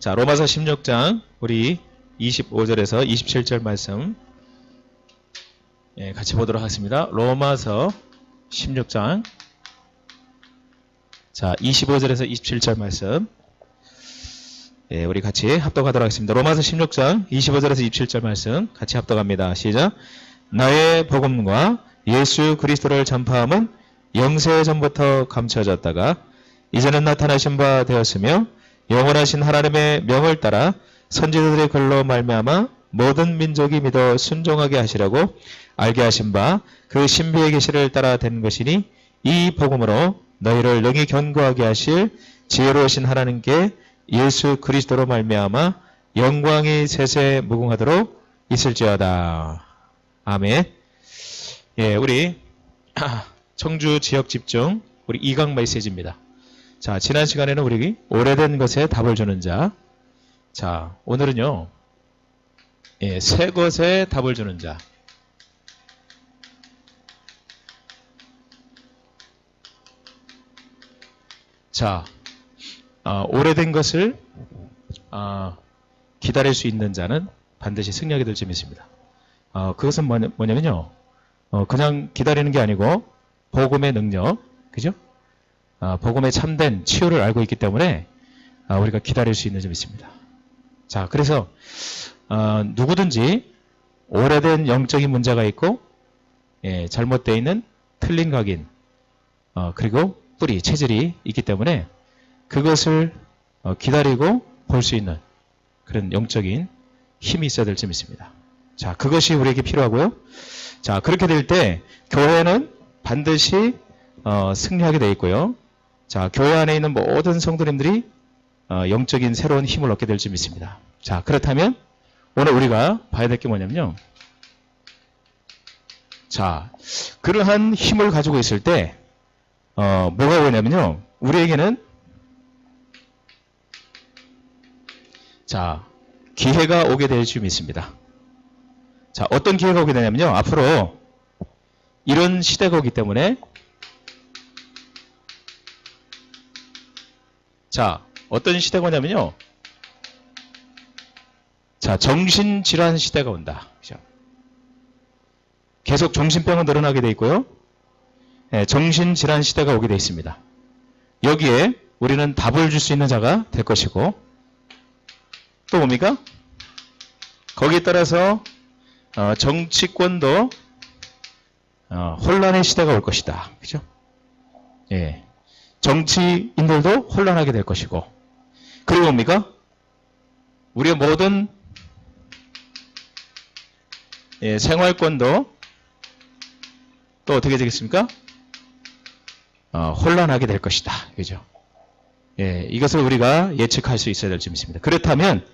자, 로마서 16장 우리 25절에서 27절 말씀 같이 보도록 하겠습니다. 로마서 16장 자, 25절에서 27절 말씀 우리 같이 합독하도록 하겠습니다. 로마서 16장 25절에서 27절 말씀 같이 합독합니다. 시작. 나의 복음과 예수 그리스도를 전파함은 영세 전부터 감춰졌다가 이제는 나타나신 바 되었으며 영원하신 하나님의 명을 따라 선지자들의 글로 말미암아 모든 민족이 믿어 순종하게 하시려고 알게 하신 바 그 신비의 계시를 따라 된 것이니 이 복음으로 너희를 능히 견고하게 하실 지혜로우신 하나님께 예수 그리스도로 말미암아 영광이 세세 무궁하도록 있을지어다. 아멘. 우리 청주 지역 집중 우리 2강 메시지입니다. 자, 지난 시간에는 우리 오래된 것에 답을 주는 자. 자, 오늘은요. 새 것에 답을 주는 자. 자, 오래된 것을 기다릴 수 있는 자는 반드시 승리하게 될 점이 있습니다. 그것은 뭐냐면요. 그냥 기다리는 게 아니고 복음의 능력, 그죠? 복음의 참된 치유를 알고 있기 때문에 우리가 기다릴 수 있는 점이 있습니다. 자, 그래서 누구든지 오래된 영적인 문제가 있고 잘못되어 있는 틀린 각인 그리고 뿌리, 체질이 있기 때문에 그것을 기다리고 볼 수 있는 그런 영적인 힘이 있어야 될 점이 있습니다. 자, 그것이 우리에게 필요하고요. 자, 그렇게 될 때 교회는 반드시 승리하게 되어 있고요. 자, 교회 안에 있는 모든 성도님들이 영적인 새로운 힘을 얻게 될 점이 있습니다. 자, 그렇다면 오늘 우리가 봐야 될 게 뭐냐면요. 자, 그러한 힘을 가지고 있을 때 뭐가 오냐면요. 우리에게는 자, 기회가 오게 될 점이 있습니다. 자, 어떤 기회가 오게 되냐면요. 앞으로 이런 시대가 오기 때문에 자, 어떤 시대가 오냐면요. 자, 정신질환 시대가 온다. 그죠? 계속 정신병은 늘어나게 돼 있고요. 정신질환 시대가 오게 돼 있습니다. 여기에 우리는 답을 줄 수 있는 자가 될 것이고 또 뭡니까? 거기에 따라서 정치권도 혼란의 시대가 올 것이다. 그죠? 정치인들도 혼란하게 될 것이고 그리고 뭡니까? 우리의 모든 생활권도 또 어떻게 되겠습니까? 혼란하게 될 것이다. 그죠? 이것을 우리가 예측할 수 있어야 될 점이 있습니다. 그렇다면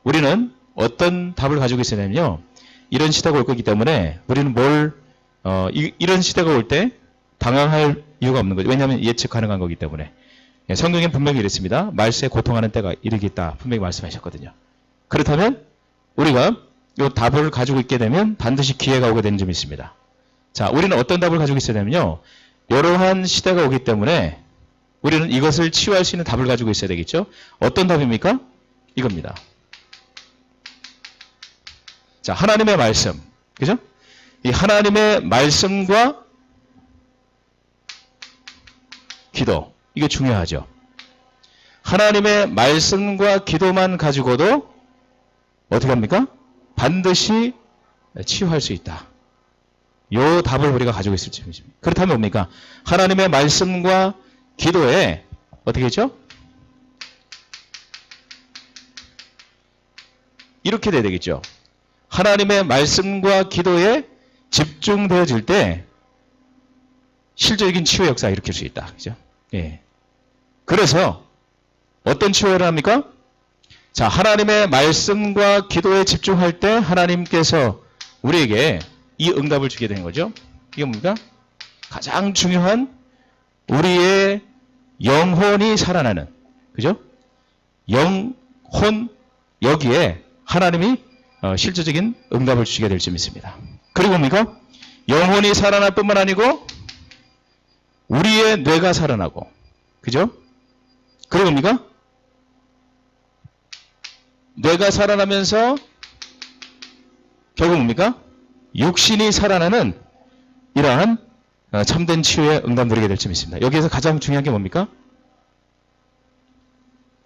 우리는 어떤 답을 가지고 있어야 되냐면요. 이런 시대가 올 거기 때문에 우리는 이런 시대가 올 때 당황할 이유가 없는 거죠. 왜냐하면 예측 가능한 거기 때문에. 성경엔 분명히 이랬습니다. 말세에 고통하는 때가 이르겠다. 분명히 말씀하셨거든요. 그렇다면 우리가 이 답을 가지고 있게 되면 반드시 기회가 오게 되는 점이 있습니다. 자, 우리는 어떤 답을 가지고 있어야 되냐면요. 이러한 시대가 오기 때문에 우리는 이것을 치유할 수 있는 답을 가지고 있어야 되겠죠. 어떤 답입니까? 이겁니다. 자, 하나님의 말씀. 그죠? 이 하나님의 말씀과 기도. 이게 중요하죠. 하나님의 말씀과 기도만 가지고도 어떻게 합니까? 반드시 치유할 수 있다. 요 답을 우리가 가지고 있을 점입니다. 그렇다면 뭡니까? 하나님의 말씀과 기도에 어떻게 했죠? 이렇게 돼야 되겠죠. 하나님의 말씀과 기도에 집중되어질 때 실질적인 치유 역사가 일으킬 수 있다. 그죠? 그래서 어떤 치유를 합니까? 자, 하나님의 말씀과 기도에 집중할 때 하나님께서 우리에게 이 응답을 주게 되는 거죠. 이게 뭡니까? 가장 중요한 우리의 영혼이 살아나는, 그죠? 영혼, 여기에 하나님이 실질적인 응답을 주시게 될 점이 있습니다. 그리고 뭡니까? 영혼이 살아날 뿐만 아니고 우리의 뇌가 살아나고, 그죠? 그리고 뭡니까? 뇌가 살아나면서 결국 뭡니까? 육신이 살아나는 이러한 참된 치유의 응답 누리게 될 점 있습니다. 여기에서 가장 중요한 게 뭡니까?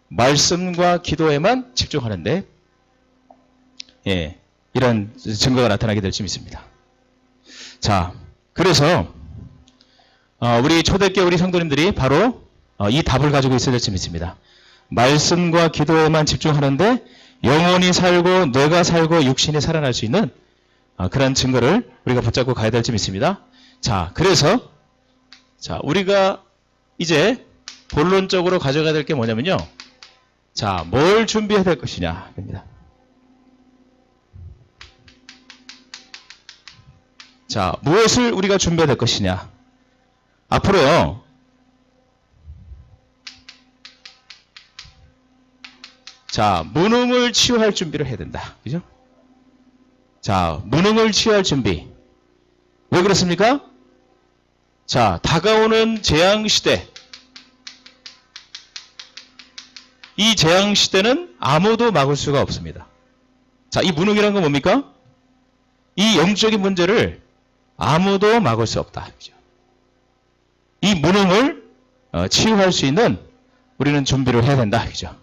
말씀과 기도에만 집중하는데 이런 증거가 나타나게 될 점 있습니다. 자, 그래서 우리 초대교회 우리 성도님들이 바로 이 답을 가지고 있어야 될 점 있습니다. 말씀과 기도에만 집중하는데 영혼이 살고 뇌가 살고 육신이 살아날 수 있는 그런 증거를 우리가 붙잡고 가야 될 점 있습니다. 자, 그래서 우리가 이제 본론적으로 가져가야 될 게 뭐냐면요. 자, 뭘 준비해야 될 것이냐 입니다. 자, 무엇을 우리가 준비해야 될 것이냐. 앞으로요. 자, 무능을 치유할 준비를 해야 된다. 그죠? 자, 무능을 치유할 준비. 왜 그렇습니까? 자, 다가오는 재앙시대. 이 재앙시대는 아무도 막을 수가 없습니다. 자, 이 무능이란 건 뭡니까? 이 영적인 문제를 아무도 막을 수 없다. 그죠? 이 무능을 치유할 수 있는 우리는 준비를 해야 된다. 그죠?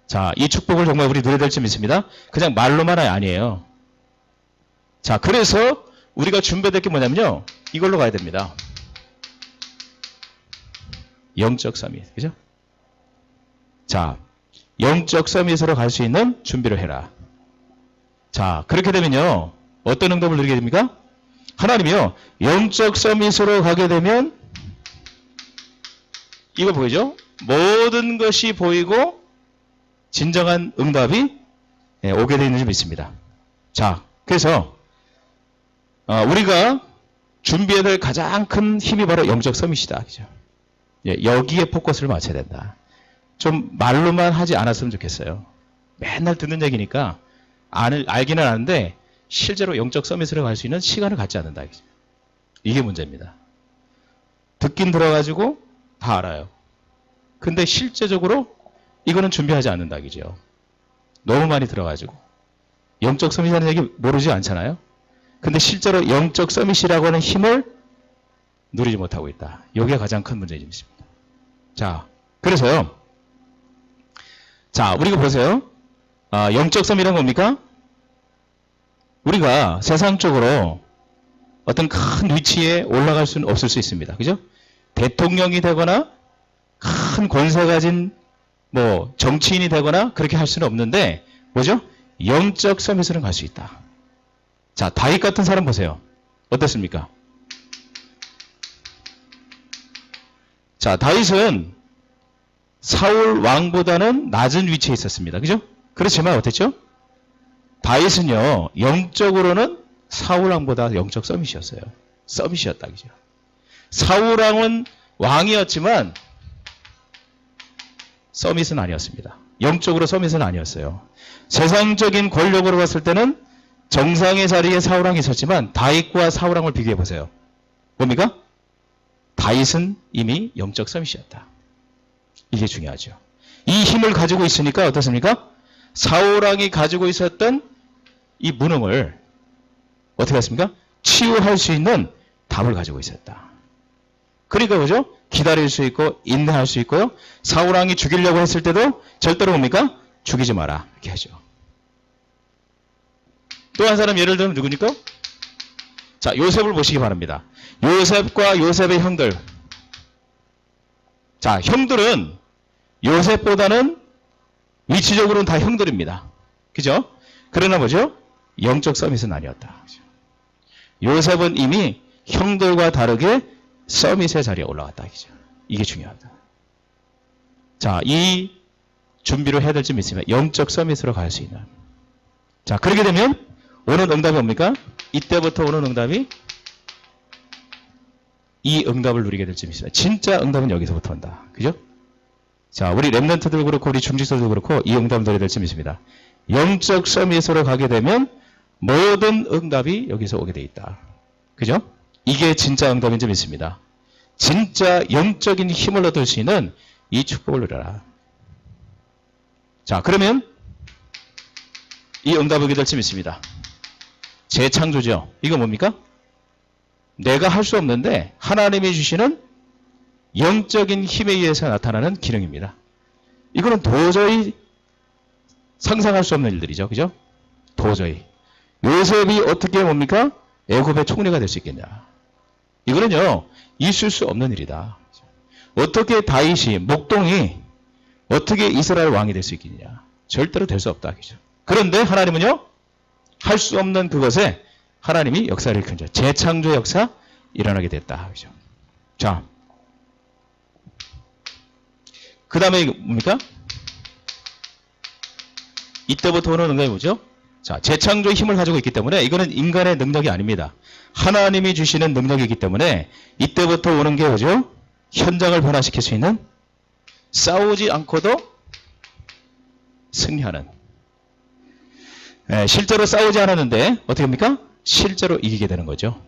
자, 이 축복을 정말 우리 누려야 될 점 있습니다. 그냥 말로만 아니에요. 자, 그래서 우리가 준비해야 될 게 뭐냐면요. 이걸로 가야 됩니다. 영적 서밋. 그죠? 자, 영적 서밋으로 갈 수 있는 준비를 해라. 자, 그렇게 되면요. 어떤 응답을 누리게 됩니까? 하나님이요. 영적 서밋으로 가게 되면 이거 보이죠? 모든 것이 보이고 진정한 응답이 오게 되어 있는 점이 있습니다. 자, 그래서 우리가 준비해야 될 가장 큰 힘이 바로 영적 서밋이다. 그죠? 여기에 포커스를 맞춰야 된다. 좀 말로만 하지 않았으면 좋겠어요. 맨날 듣는 얘기니까 알기는 아는데 실제로 영적 서밋으로 갈 수 있는 시간을 갖지 않는다. 그죠? 이게 문제입니다. 듣긴 들어가지고 다 알아요. 근데 실제적으로 이거는 준비하지 않는다. 그죠? 너무 많이 들어가지고 영적 서밋이라는 얘기 모르지 않잖아요. 근데 실제로 영적 서밋이라고 하는 힘을 누리지 못하고 있다. 이게 가장 큰 문제입니다. 자, 그래서요. 자, 우리가 보세요. 영적 서밋이란 뭡니까? 우리가 세상적으로 어떤 큰 위치에 올라갈 수는 없을 수 있습니다. 그죠? 대통령이 되거나 큰 권세 가진 정치인이 되거나 그렇게 할 수는 없는데 뭐죠? 영적 서밋으로는 갈 수 있다. 자, 다윗 같은 사람 보세요. 어떻습니까? 자, 다윗은 사울 왕보다는 낮은 위치에 있었습니다. 그죠? 그렇지만 어땠죠? 다윗은요, 영적으로는 사울 왕보다 영적 서밋이었어요. 서밋이었다. 그죠? 사울 왕은 왕이었지만 서밋은 아니었습니다. 영적으로 서밋은 아니었어요. 세상적인 권력으로 봤을 때는 정상의 자리에 사울 왕이 있었지만 다윗과 사울 왕을 비교해 보세요. 뭡니까? 다윗은 이미 영적 서밋이었다. 이게 중요하죠. 이 힘을 가지고 있으니까 어떻습니까? 사울 왕이 가지고 있었던 이 무능을 어떻게 했습니까? 치유할 수 있는 답을 가지고 있었다. 그러니까 뭐죠? 기다릴 수 있고 인내할 수 있고요. 사울 왕이 죽이려고 했을 때도 절대로 뭡니까? 죽이지 마라. 이렇게 하죠. 또 한 사람 예를 들면 누구니까? 자, 요셉을 보시기 바랍니다. 요셉과 요셉의 형들. 자, 형들은 요셉보다는 위치적으로는 다 형들입니다. 그죠? 그러나 뭐죠? 영적 서밋은 아니었다. 요셉은 이미 형들과 다르게 서밋의 자리에 올라갔다. 그죠? 이게 중요하다. 자, 이 준비를 해야 될 점이 있으면 영적 서밋으로 갈 수 있는. 자, 그렇게 되면 오는 응답이 뭡니까? 이때부터 오는 응답이 이 응답을 누리게 될 점이 있습니다. 진짜 응답은 여기서부터 온다. 그죠? 자, 우리 랩런트들 그렇고 우리 중직자들도 그렇고 이 응답을 누리게 될 점이 있습니다. 영적 서밋으로 가게 되면 모든 응답이 여기서 오게 돼 있다. 그죠? 이게 진짜 응답인 점이 있습니다. 진짜 영적인 힘을 얻을 수 있는 이 축복을 누려라. 자, 그러면 이 응답을 하게 될 수 있습니다. 재창조죠. 이거 뭡니까? 내가 할 수 없는데 하나님이 주시는 영적인 힘에 의해서 나타나는 기능입니다. 이거는 도저히 상상할 수 없는 일들이죠. 그죠? 도저히. 요셉이 어떻게 뭡니까? 애굽의 총리가 될 수 있겠냐. 이거는요, 있을 수 없는 일이다. 어떻게 다윗이, 목동이 어떻게 이스라엘 왕이 될 수 있겠냐. 절대로 될 수 없다. 그죠? 그런데 하나님은요, 할 수 없는 그것에 하나님이 역사를 일으킨 자. 재창조 역사 일어나게 됐다. 그죠? 자. 그 다음에 뭡니까? 이때부터 오는 응답이 뭐죠? 자, 재창조의 힘을 가지고 있기 때문에 이거는 인간의 능력이 아닙니다. 하나님이 주시는 능력이기 때문에 이때부터 오는 게 뭐죠? 현장을 변화시킬 수 있는 싸우지 않고도 승리하는. 실제로 싸우지 않았는데 어떻게 합니까? 실제로 이기게 되는 거죠.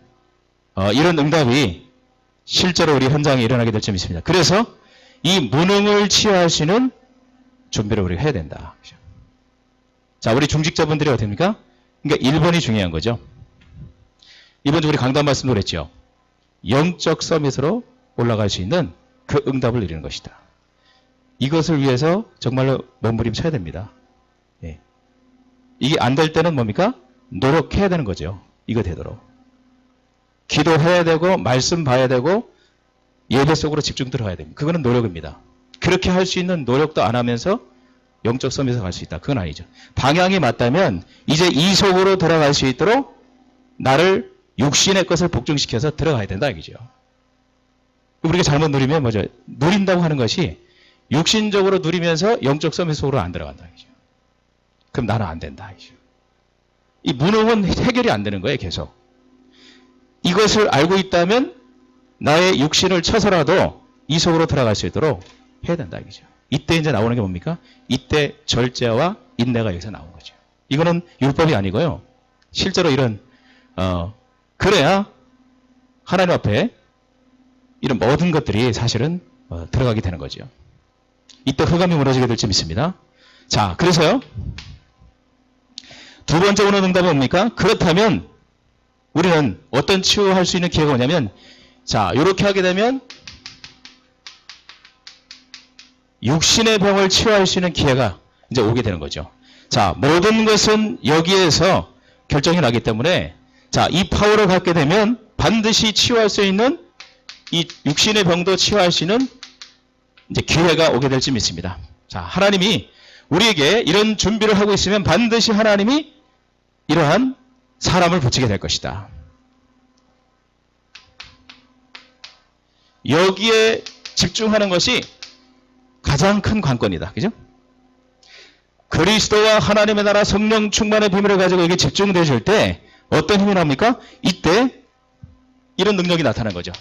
이런 응답이 실제로 우리 현장에 일어나게 될 점이 있습니다. 그래서 이 무능을 치유할 수 있는 준비를 우리가 해야 된다. 자, 우리 중직자분들이 어떻게 됩니까? 그러니까 1번이 중요한 거죠. 이번 주 우리 강단 말씀도 그랬죠. 영적 서밋으로 올라갈 수 있는 그 응답을 이루는 것이다. 이것을 위해서 정말로 몸부림쳐야 됩니다. 예. 이게 안 될 때는 뭡니까? 노력해야 되는 거죠. 이거 되도록. 기도해야 되고 말씀 봐야 되고 예배 속으로 집중 들어가야 됩니다. 그거는 노력입니다. 그렇게 할 수 있는 노력도 안 하면서 영적 서밋에 갈 수 있다. 그건 아니죠. 방향이 맞다면 이제 이 속으로 들어갈 수 있도록 나를 육신의 것을 복종시켜서 들어가야 된다. 이거죠. 우리가 잘못 누리면 뭐죠? 누린다고 하는 것이 육신적으로 누리면서 영적 서밋 속으로 안 들어간다. 이거죠. 그럼 나는 안 된다. 이거죠. 이 무능은 해결이 안 되는 거예요. 계속. 이것을 알고 있다면 나의 육신을 쳐서라도 이 속으로 들어갈 수 있도록 해야 된다. 이거죠. 이때 이제 나오는 게 뭡니까? 이때 절제와 인내가 여기서 나온 거죠. 이거는 율법이 아니고요. 실제로 이런 그래야 하나님 앞에 이런 모든 것들이 사실은 들어가게 되는 거죠. 이때 흑암이 무너지게 될 점 있습니다. 자, 그래서요. 두 번째 오는 응답은 뭡니까? 그렇다면 우리는 어떤 치유할 수 있는 기회가 뭐냐면 자, 이렇게 하게 되면 육신의 병을 치유할 수 있는 기회가 이제 오게 되는 거죠. 자, 모든 것은 여기에서 결정이 나기 때문에 자, 이 파워를 갖게 되면 반드시 치유할 수 있는 이 육신의 병도 치유할 수 있는 이제 기회가 오게 될 줄 믿습니다. 자, 하나님이 우리에게 이런 준비를 하고 있으면 반드시 하나님이 이러한 사람을 붙이게 될 것이다. 여기에 집중하는 것이 가장 큰 관건이다. 그죠? 그리스도와 하나님의 나라 성령 충만의 비밀을 가지고 여기 집중되실 때 어떤 힘이 납니까? 이때 이런 능력이 나타나는 거죠.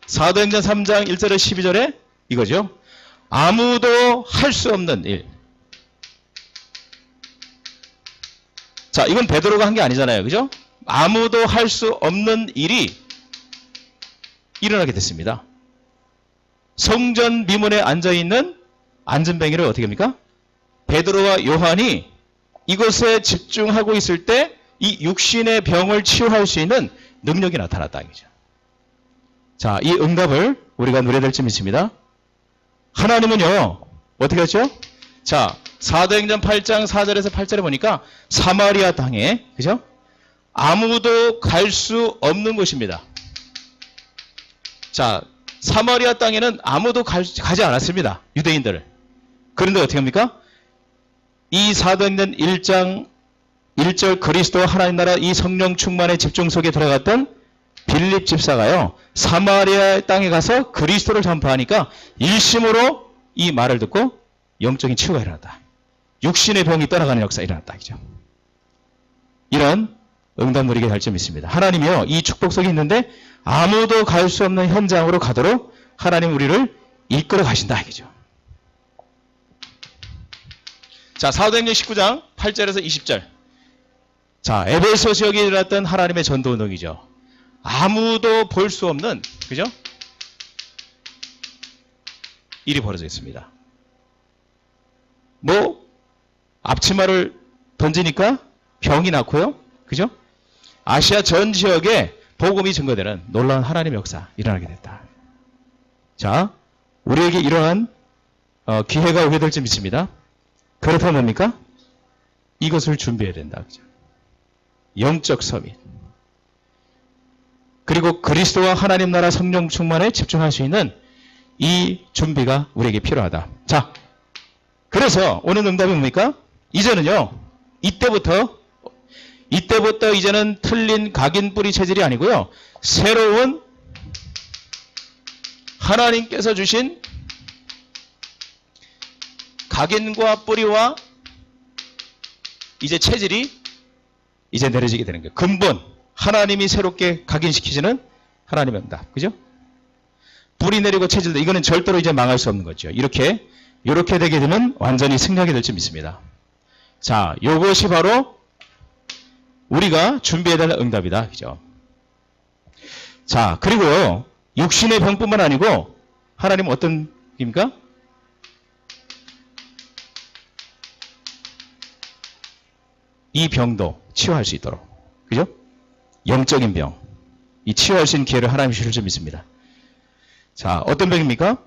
사도행전 3장 1절에 12절에 이거죠. 아무도 할 수 없는 일. 자, 이건 베드로가 한 게 아니잖아요. 그죠? 아무도 할 수 없는 일이 일어나게 됐습니다. 성전 미문에 앉아있는 안전뱅이를 어떻게 합니까? 베드로와 요한이 이것에 집중하고 있을 때 이 육신의 병을 치유할 수 있는 능력이 나타났다. 이거죠. 자, 이 응답을 우리가 누려야 될 점이 있습니다. 하나님은요, 어떻게 했죠? 자, 사도행전 8장 4절에서 8절에 보니까 사마리아 땅에, 그죠? 아무도 갈 수 없는 곳입니다. 자, 사마리아 땅에는 아무도 가지 않았습니다. 유대인들을. 그런데 어떻게 합니까? 이 사도행전 1장 1절 그리스도 하나님 나라 이 성령 충만의 집중 속에 들어갔던 빌립 집사가요. 사마리아 땅에 가서 그리스도를 전파하니까 일심으로 이 말을 듣고 영적인 치유가 일어났다. 육신의 병이 떠나가는 역사가 일어났다. 그죠? 이런 응답 누리게 될 점이 있습니다. 하나님이요. 이 축복 속에 있는데 아무도 갈 수 없는 현장으로 가도록 하나님 우리를 이끌어 가신다. 이거죠. 자, 사도행전 19장 8절에서 20절. 자, 에베소 지역에 일어났던 하나님의 전도 운동이죠. 아무도 볼 수 없는, 그죠? 일이 벌어져 있습니다. 뭐, 앞치마를 던지니까 병이 났고요. 그죠? 아시아 전 지역에 복음이 증거되는 놀라운 하나님의 역사 일어나게 됐다. 자, 우리에게 이러한 기회가 오게 될지 믿습니다. 그렇다면 뭡니까? 이것을 준비해야 된다. 그죠? 영적 서밋. 그리고 그리스도와 하나님 나라 성령 충만에 집중할 수 있는 이 준비가 우리에게 필요하다. 자, 그래서 오늘 응답이 뭡니까? 이제는요, 이때부터 이제는 틀린 각인 뿌리 체질이 아니고요, 새로운 하나님께서 주신 각인과 뿌리와 이제 체질이 이제 내려지게 되는 거예요. 근본, 하나님이 새롭게 각인시키시는 하나님의 응답. 그죠? 뿌리 내리고 체질도 이거는 절대로 이제 망할 수 없는 거죠. 이렇게 되게 되면 완전히 승리하게 될 줄 믿습니다. 자, 요것이 바로 우리가 준비해야 될 응답이다. 그죠? 자, 그리고 육신의 병뿐만 아니고 하나님은 어떤 입니까? 이 병도 치유할 수 있도록. 그죠? 영적인 병. 이 치유할 수 있는 기회를 하나님이 주실 줄 믿습니다. 자, 어떤 병입니까?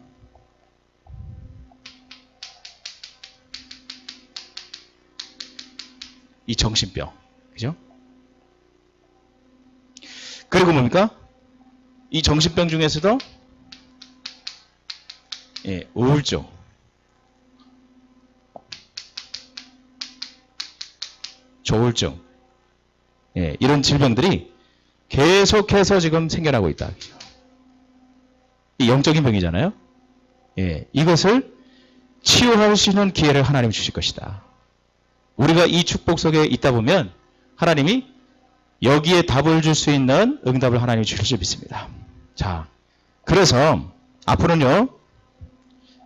이 정신병. 그죠? 그리고 뭡니까? 이 정신병 중에서도 우울증. 조울증. 이런 질병들이 계속해서 지금 생겨나고 있다. 이 영적인 병이잖아요. 이것을 치유할 수 있는 기회를 하나님이 주실 것이다. 우리가 이 축복 속에 있다 보면 하나님이 여기에 답을 줄 수 있는 응답을 하나님이 주실 줄 믿습니다. 자, 그래서 앞으로는요,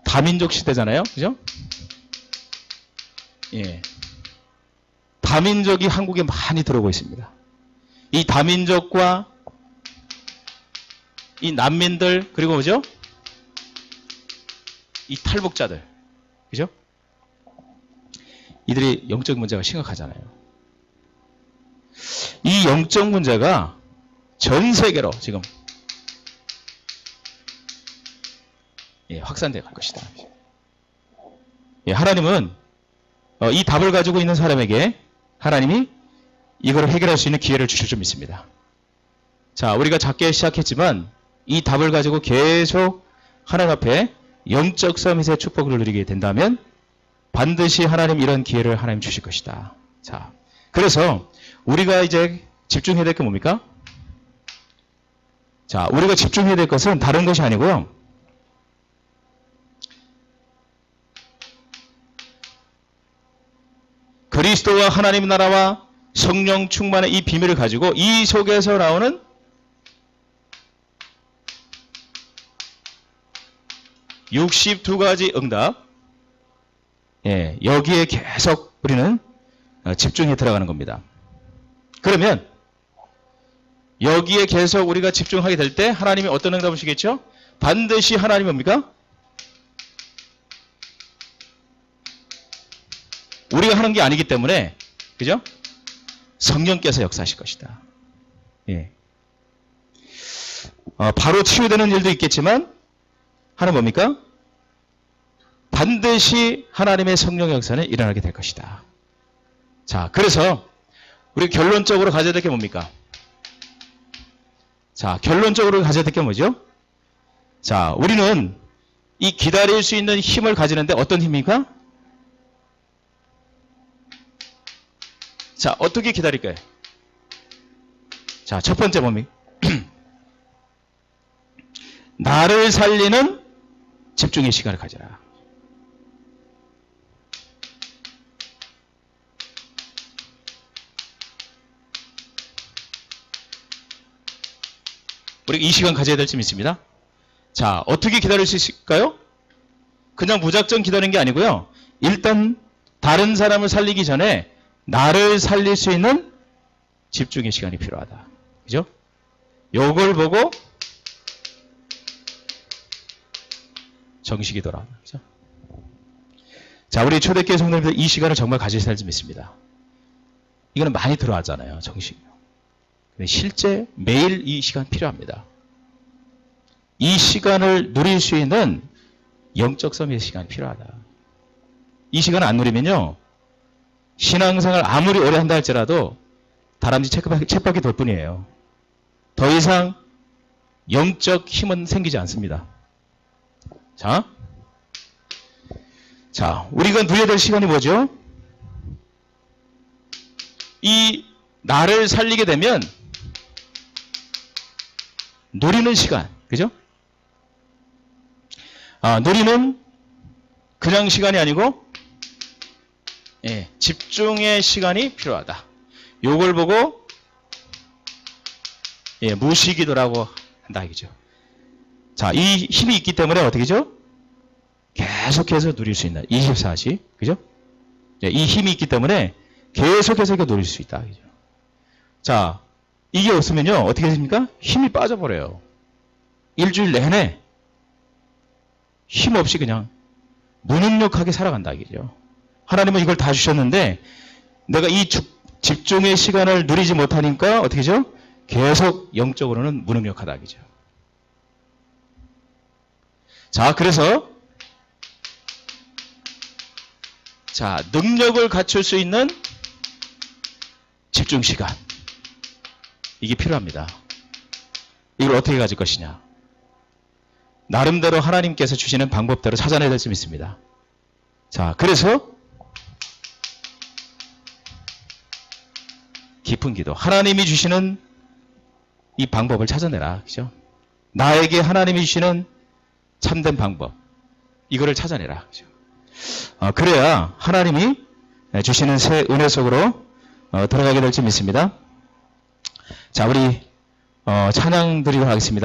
다민족 시대잖아요. 그죠? 다민족이 한국에 많이 들어오고 있습니다. 이 다민족과 이 난민들, 그리고 뭐죠? 이 탈북자들. 그죠? 이들이 영적 문제가 심각하잖아요. 이 영적 문제가 전 세계로 지금 확산되어 갈 것이다. 하나님은 이 답을 가지고 있는 사람에게 하나님이 이걸 해결할 수 있는 기회를 주실 줄 믿습니다. 자, 우리가 작게 시작했지만 이 답을 가지고 계속 하나님 앞에 영적 서밋의 축복을 누리게 된다면 반드시 하나님 이런 기회를 하나님 주실 것이다. 자, 그래서 우리가 이제 집중해야 될 게 뭡니까? 자, 우리가 집중해야 될 것은 다른 것이 아니고요. 그리스도와 하나님 나라와 성령 충만의 이 비밀을 가지고 이 속에서 나오는 (62가지) 응답, 여기에 계속 우리는 집중해 들어가는 겁니다. 그러면 여기에 계속 우리가 집중하게 될 때 하나님이 어떤 응답을 주시겠죠? 반드시 하나님은 뭡니까? 우리가 하는 게 아니기 때문에, 그죠? 성령께서 역사하실 것이다. 바로 치유되는 일도 있겠지만 하나는 뭡니까? 반드시 하나님의 성령 역사는 일어나게 될 것이다. 자, 그래서 우리 결론적으로 가져야 될 게 뭡니까? 자, 결론적으로 가져야 될 게 뭐죠? 자, 우리는 이 기다릴 수 있는 힘을 가지는데 어떤 힘입니까? 자, 어떻게 기다릴까요? 자, 첫 번째 뭡니까? 나를 살리는 집중의 시간을 가져라. 우리가 이 시간 가져야 될 점 있습니다. 자, 어떻게 기다릴 수 있을까요? 그냥 무작정 기다리는 게 아니고요. 일단 다른 사람을 살리기 전에 나를 살릴 수 있는 집중의 시간이 필요하다. 그죠? 요걸 보고 정식이 돌아온다. 그죠? 자, 우리 초대교회 성도님들 이 시간을 정말 가지셔야 할 줄 믿습니다. 이거는 많이 들어하잖아요. 정식으로. 근데 실제 매일 이 시간 필요합니다. 이 시간을 누릴 수 있는 영적 섬의 시간이 필요하다. 이 시간을 안 누리면요. 신앙생활 아무리 오래 한다 할지라도 다람쥐 쳇바퀴 돌 뿐이에요. 더 이상 영적 힘은 생기지 않습니다. 자, 우리가 누려야 될 시간이 뭐죠? 이 나를 살리게 되면 누리는 시간, 그죠? 누리는 그냥 시간이 아니고 집중의 시간이 필요하다. 요걸 보고 무시기도라고 한다 이거죠. 자, 이 힘이 있기 때문에 어떻게 죠? 계속해서 누릴 수 있는 24시, 그죠? 이 힘이 있기 때문에 계속해서 누릴 수 있다. 그죠? 자, 이게 없으면요 어떻게 됩니까? 힘이 빠져버려요. 일주일 내내 힘 없이 그냥 무능력하게 살아간다 이거죠. 하나님은 이걸 다 주셨는데 내가 이 집중의 시간을 누리지 못하니까 어떻게 죠? 계속 영적으로는 무능력하다 이거죠. 자, 그래서 능력을 갖출 수 있는 집중 시간, 이게 필요합니다. 이걸 어떻게 가질 것이냐? 나름대로 하나님께서 주시는 방법대로 찾아내야 될 수 있습니다. 자, 그래서 깊은 기도, 하나님이 주시는 이 방법을 찾아내라, 그죠? 나에게 하나님이 주시는 참된 방법, 이거를 찾아내라, 그죠? 그래야 하나님이 주시는 새 은혜 속으로 들어가게 될 줄 믿습니다. 자, 우리 찬양 드리도록 하겠습니다.